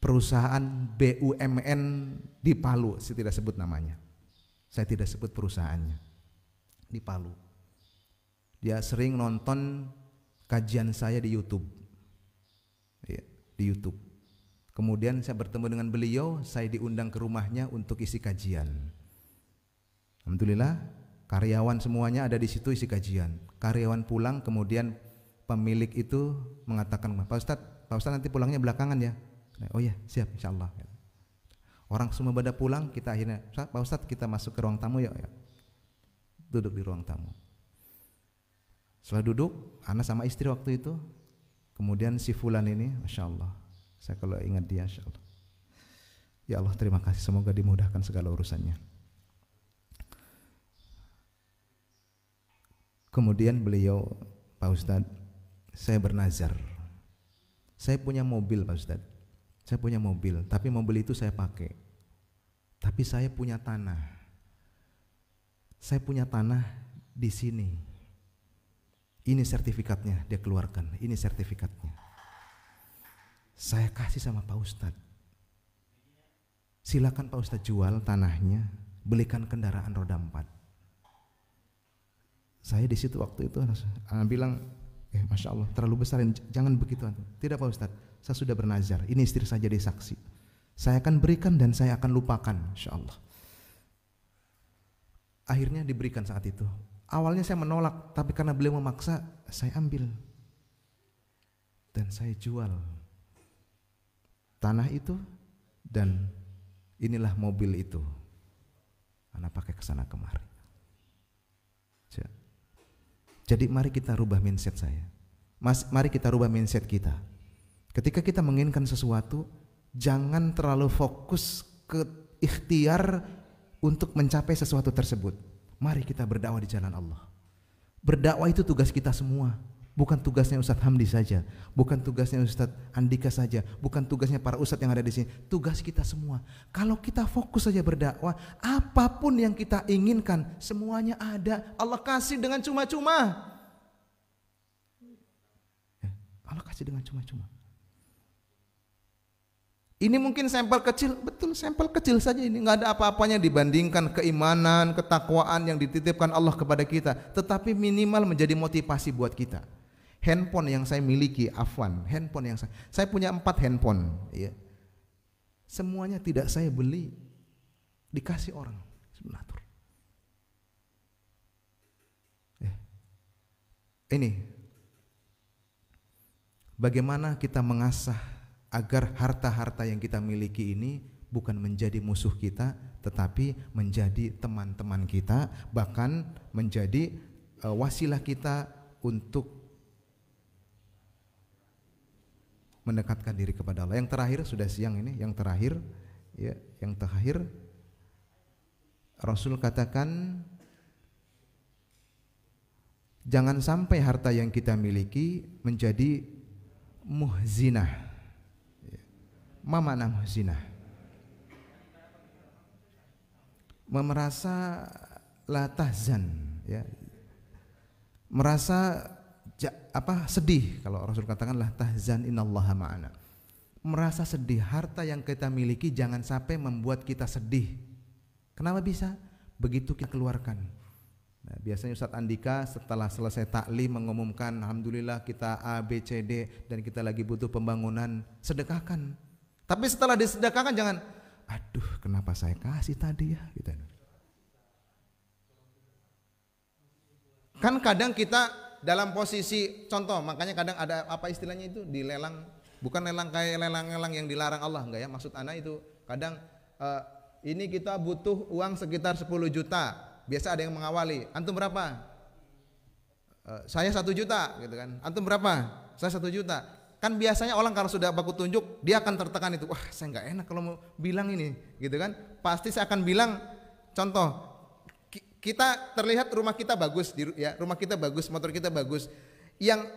Speaker 1: perusahaan BUMN di Palu. Saya tidak sebut namanya. Saya tidak sebut perusahaannya. Di Palu. Dia sering nonton kajian saya di YouTube. Ya, di YouTube. Kemudian saya bertemu dengan beliau, saya diundang ke rumahnya untuk isi kajian. Alhamdulillah, karyawan semuanya ada di situ isi kajian. Karyawan pulang, kemudian pemilik itu mengatakan, Pak Ustadz nanti pulangnya belakangan ya. Oh iya, siap, insya Allah. Orang semua pada pulang, kita akhirnya, Pak Ustadz kita masuk ke ruang tamu ya. Duduk di ruang tamu. Setelah duduk, anak sama istri waktu itu, kemudian si fulan ini, masya Allah, saya kalau ingat dia, insya Allah, ya Allah terima kasih, semoga dimudahkan segala urusannya. Kemudian beliau, Pak Ustadz, saya bernazar, saya punya mobil Pak Ustadz, saya punya mobil, tapi mobil itu saya pakai, tapi saya punya tanah di sini, Ini sertifikatnya, dia keluarkan. Ini sertifikatnya. Saya kasih sama Pak Ustadz. Silakan Pak Ustadz jual tanahnya, belikan kendaraan roda 4. Saya di situ waktu itu bilang, Masya Allah, terlalu besar, jangan begitu. Tidak Pak Ustadz, saya sudah bernazar, ini istri saya jadi saksi. Saya akan berikan dan saya akan lupakan, Insya Allah. Akhirnya diberikan saat itu. Awalnya saya menolak, tapi karena beliau memaksa, saya ambil. Dan saya jual tanah itu, dan inilah mobil itu. Anak pakai kesana kemari. Jadi mari kita rubah mindset saya. Mari kita rubah mindset kita. Ketika kita menginginkan sesuatu, jangan terlalu fokus ke ikhtiar untuk mencapai sesuatu tersebut. Mari kita berdakwah di jalan Allah. Berdakwah itu tugas kita semua, bukan tugasnya Ustadz Hamdi saja, bukan tugasnya Ustadz Andika saja, bukan tugasnya para ustadz yang ada di sini. Tugas kita semua. Kalau kita fokus saja berdakwah, apapun yang kita inginkan semuanya ada. Allah kasih dengan cuma-cuma. Allah kasih dengan cuma-cuma. Ini mungkin sampel kecil, betul sampel kecil saja ini, nggak ada apa-apanya dibandingkan keimanan, ketakwaan yang dititipkan Allah kepada kita. Tetapi minimal menjadi motivasi buat kita. Handphone yang saya miliki, handphone yang saya punya 4 handphone, ya. Semuanya tidak saya beli, dikasih orang. Sebenarnya. Ini bagaimana kita mengasah agar harta-harta yang kita miliki ini bukan menjadi musuh kita, tetapi menjadi teman-teman kita, bahkan menjadi wasilah kita untuk mendekatkan diri kepada Allah. Yang terakhir, sudah siang ini, yang terakhir Rasul katakan, jangan sampai harta yang kita miliki menjadi muhzinah. Ma makna muhzinah? Merasa la tahzan, ya. Merasa sedih, kalau Rasul katakan la tahzan innallaha ma'ana. Merasa sedih, harta yang kita miliki jangan sampai membuat kita sedih. Kenapa bisa? Begitu kita keluarkan. Nah, biasanya Ustadz Andika setelah selesai taklim mengumumkan, alhamdulillah kita A, B, C, D dan kita lagi butuh pembangunan, sedekahkan. Tapi setelah disedekahkan jangan, aduh kenapa saya kasih tadi ya, gitu. Kan kadang kita dalam posisi contoh, makanya kadang ada apa istilahnya itu, dilelang, bukan lelang kayak lelang-lelang yang dilarang Allah, enggak ya, maksud anak itu kadang ini kita butuh uang sekitar 10 juta, biasa ada yang mengawali, antum berapa? Saya 1 juta, gitu kan. Antum berapa? Saya 1 juta. Kan biasanya orang kalau sudah baku tunjuk, dia akan tertekan itu. Wah, saya nggak enak kalau mau bilang ini, gitu kan? Pasti saya akan bilang, contoh, kita terlihat rumah kita bagus, ya, rumah kita bagus, motor kita bagus. Yang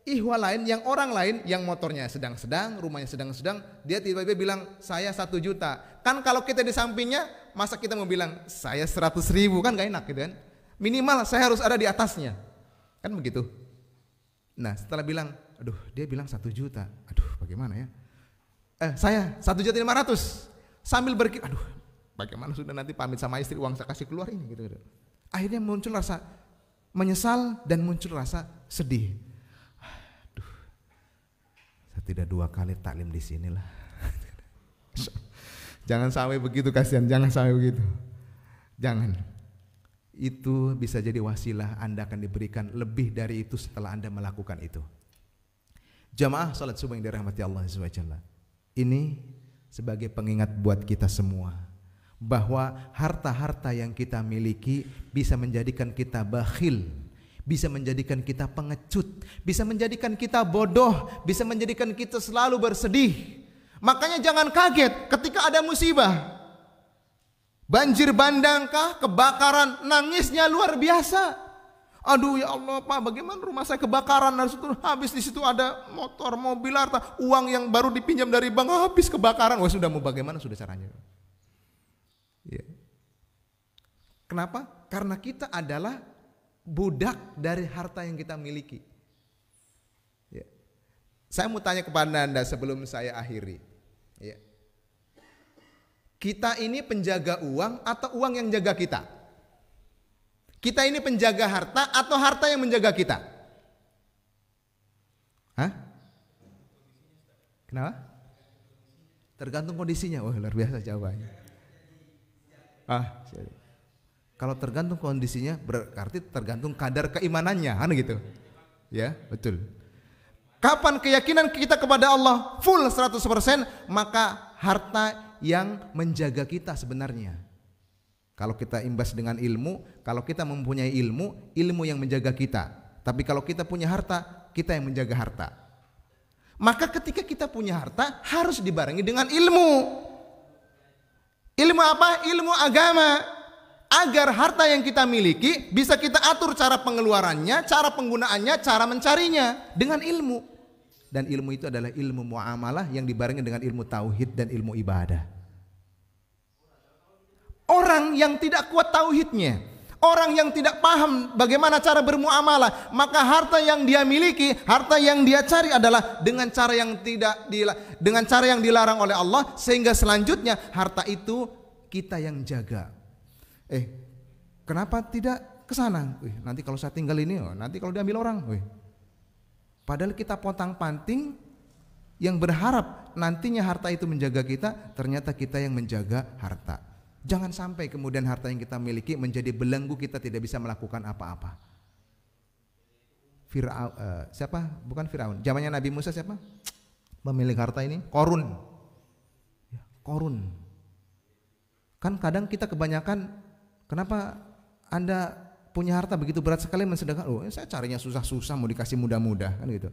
Speaker 1: ihwa lain, yang orang lain, yang motornya sedang-sedang, rumahnya sedang-sedang, dia tiba-tiba bilang saya 1 juta. Kan kalau kita di sampingnya, masa kita mau bilang saya 100.000, kan nggak enak, gitu kan? Minimal saya harus ada di atasnya, kan begitu. Nah, setelah bilang, aduh dia bilang 1 juta, aduh bagaimana ya, saya 1.500.000, sambil berpikir, aduh bagaimana sudah nanti pamit sama istri, uang saya kasih keluar ini, gitu. Akhirnya muncul rasa menyesal dan muncul rasa sedih. Aduh, saya tidak 2 kali taklim di sini lah. Jangan sampai begitu, kasihan, jangan sampai begitu, jangan. Itu bisa jadi wasilah Anda akan diberikan lebih dari itu setelah Anda melakukan itu. Jamaah salat subuh yang dirahmati Allah SWT, ini sebagai pengingat buat kita semua bahwa harta-harta yang kita miliki bisa menjadikan kita bakhil, bisa menjadikan kita pengecut, bisa menjadikan kita bodoh, bisa menjadikan kita selalu bersedih. Makanya jangan kaget ketika ada musibah, banjir bandang kah, kebakaran, nangisnya luar biasa. Aduh ya Allah Pak, bagaimana rumah saya kebakaran, habis di situ ada motor, mobil, harta, uang yang baru dipinjam dari bank habis kebakaran. Wah sudah, mau bagaimana sudah caranya? Ya. Kenapa? Karena kita adalah budak dari harta yang kita miliki. Ya. Saya mau tanya kepada Anda sebelum saya akhiri. Ya. Kita ini penjaga uang atau uang yang jaga kita? Kita ini penjaga harta atau harta yang menjaga kita? Hah? Kenapa? Tergantung kondisinya. Wah, luar biasa jawabannya. Kalau tergantung kondisinya berarti tergantung kadar keimanannya, kan gitu. Ya, betul. Kapan keyakinan kita kepada Allah full 100%, maka harta yang menjaga kita sebenarnya. Kalau kita imbas dengan ilmu, kalau kita mempunyai ilmu, ilmu yang menjaga kita. Tapi kalau kita punya harta, kita yang menjaga harta. Maka ketika kita punya harta harus dibarengi dengan ilmu. Ilmu apa? Ilmu agama. Agar harta yang kita miliki bisa kita atur cara pengeluarannya, cara penggunaannya, cara mencarinya dengan ilmu. Dan ilmu itu adalah ilmu muamalah yang dibarengi dengan ilmu tauhid dan ilmu ibadah. Orang yang tidak kuat tauhidnya, orang yang tidak paham bagaimana cara bermuamalah, maka harta yang dia miliki, harta yang dia cari adalah dengan cara yang dilarang oleh Allah, sehingga selanjutnya harta itu kita yang jaga. Kenapa tidak ke sana? Nanti kalau saya tinggal ini, nanti kalau diambil orang. Padahal kita pontang-panting yang berharap nantinya harta itu menjaga kita, ternyata kita yang menjaga harta. Jangan sampai kemudian harta yang kita miliki menjadi belenggu kita tidak bisa melakukan apa-apa. Siapa? Bukan Firaun. Zamannya Nabi Musa siapa? Pemilik harta ini Korun. Korun. Kan kadang kita kebanyakan, kenapa Anda punya harta begitu berat sekali mensedekahkan? Saya carinya susah-susah mau dikasih mudah-mudah, kan gitu.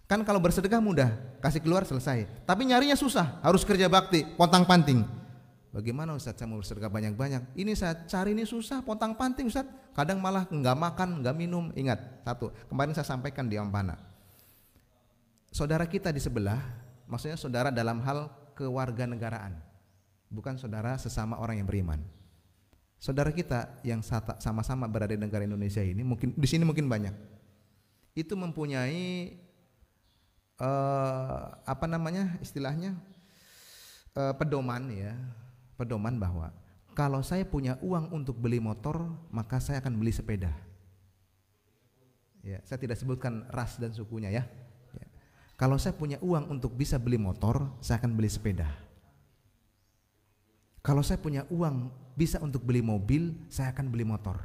Speaker 1: Kan kalau bersedekah mudah, kasih keluar selesai. Tapi nyarinya susah, harus kerja bakti, pontang-panting. Bagaimana Ustaz saya mau bersedekah banyak-banyak? Ini saya cari ini susah, pontang-panting Ustaz. Kadang malah enggak makan, enggak minum. Ingat, satu, kemarin saya sampaikan di Ampana. Saudara kita di sebelah, maksudnya saudara dalam hal kewarganegaraan. Bukan saudara sesama orang yang beriman. Saudara kita yang sama-sama berada di negara Indonesia ini, mungkin di sini mungkin banyak. Itu mempunyai istilahnya pedoman ya. Pedoman bahwa kalau saya punya uang untuk beli motor, maka saya akan beli sepeda. Ya, saya tidak sebutkan ras dan sukunya ya. Kalau saya punya uang untuk bisa beli motor, saya akan beli sepeda. Kalau saya punya uang bisa untuk beli mobil, saya akan beli motor.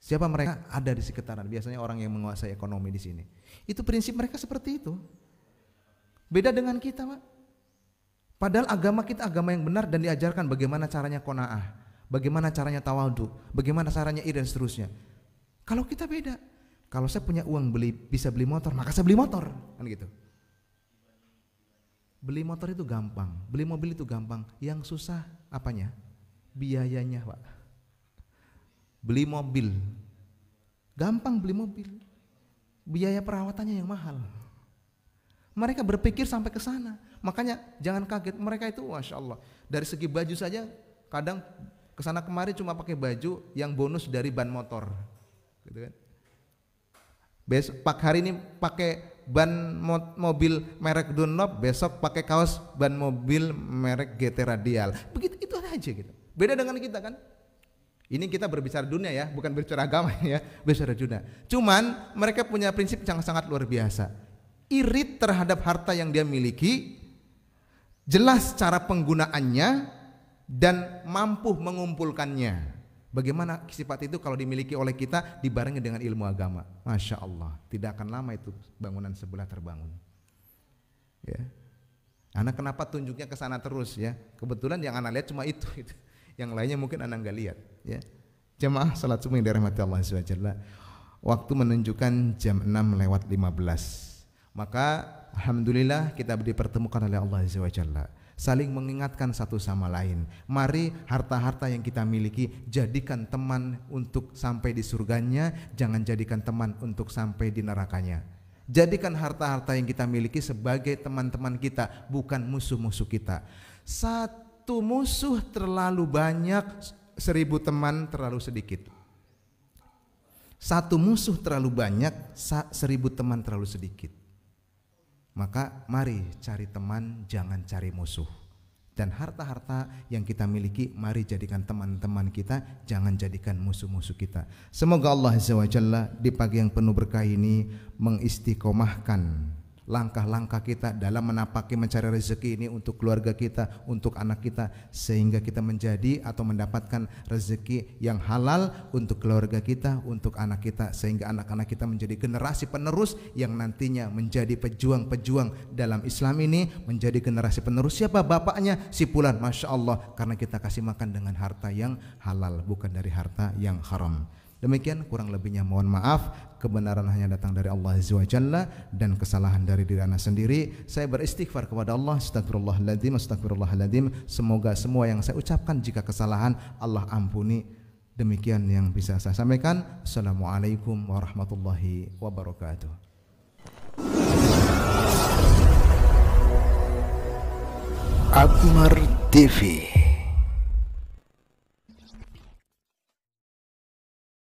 Speaker 1: Siapa mereka? Ada di sekitaran. Biasanya orang yang menguasai ekonomi di sini. Itu prinsip mereka seperti itu. Beda dengan kita, Pak. Padahal agama kita agama yang benar dan diajarkan bagaimana caranya qanaah, bagaimana caranya tawadhu, bagaimana caranya iri dan seterusnya. Kalau kita beda. Kalau saya punya uang bisa beli motor, maka saya beli motor, kan gitu. Beli motor itu gampang, beli mobil itu gampang. Yang susah apanya? Biayanya, Pak. Beli mobil gampang, beli mobil. Biaya perawatannya yang mahal. Mereka berpikir sampai ke sana. Makanya jangan kaget, mereka itu Masya Allah, dari segi baju saja kadang kesana kemari cuma pakai baju yang bonus dari ban motor, gitu kan. Besok hari ini pakai ban mobil merek Dunlop, besok pakai kaos ban mobil merek GT Radial. Begitu itu aja gitu. Beda dengan kita kan. Ini kita berbicara dunia ya, bukan berbicara agama ya, berbicara dunia. Cuman mereka punya prinsip yang sangat luar biasa. Irit terhadap harta yang dia miliki, jelas cara penggunaannya dan mampu mengumpulkannya. Bagaimana sifat itu kalau dimiliki oleh kita dibarengi dengan ilmu agama. Masya Allah, tidak akan lama itu bangunan sebelah terbangun. Ya. Anak kenapa tunjuknya ke sana terus ya? Kebetulan yang anak lihat cuma itu. Yang lainnya mungkin anak nggak lihat. Ya. Jemaah salat subuh yang dirahmati Allah SWT. Waktu menunjukkan jam 6:15. Maka alhamdulillah kita dipertemukan oleh Allah Azza wa Jalla, saling mengingatkan satu sama lain. Mari harta-harta yang kita miliki jadikan teman untuk sampai di surganya, jangan jadikan teman untuk sampai di nerakanya. Jadikan harta-harta yang kita miliki sebagai teman-teman kita, bukan musuh-musuh kita. Satu musuh terlalu banyak, 1000 teman terlalu sedikit. Satu musuh terlalu banyak, 1000 teman terlalu sedikit. Maka mari cari teman, jangan cari musuh. Dan harta-harta yang kita miliki, mari jadikan teman-teman kita, jangan jadikan musuh-musuh kita. Semoga Allah Azza wa Jalla di pagi yang penuh berkah ini mengistiqomahkan langkah-langkah kita dalam menapaki mencari rezeki ini untuk keluarga kita, untuk anak kita, sehingga kita menjadi atau mendapatkan rezeki yang halal untuk keluarga kita, untuk anak kita, sehingga anak-anak kita menjadi generasi penerus yang nantinya menjadi pejuang-pejuang dalam Islam ini, menjadi generasi penerus. Siapa bapaknya? Si Fulan, Masya Allah, karena kita kasih makan dengan harta yang halal, bukan dari harta yang haram. Demikian, kurang lebihnya mohon maaf. Kebenaran hanya datang dari Allah Azza wa Jalla, dan kesalahan dari diri ana sendiri. Saya beristighfar kepada Allah, astagfirullahaladzim, astagfirullahaladzim. Semoga semua yang saya ucapkan jika kesalahan Allah ampuni. Demikian yang bisa saya sampaikan. Assalamualaikum warahmatullahi wabarakatuh.
Speaker 2: Akbar TV.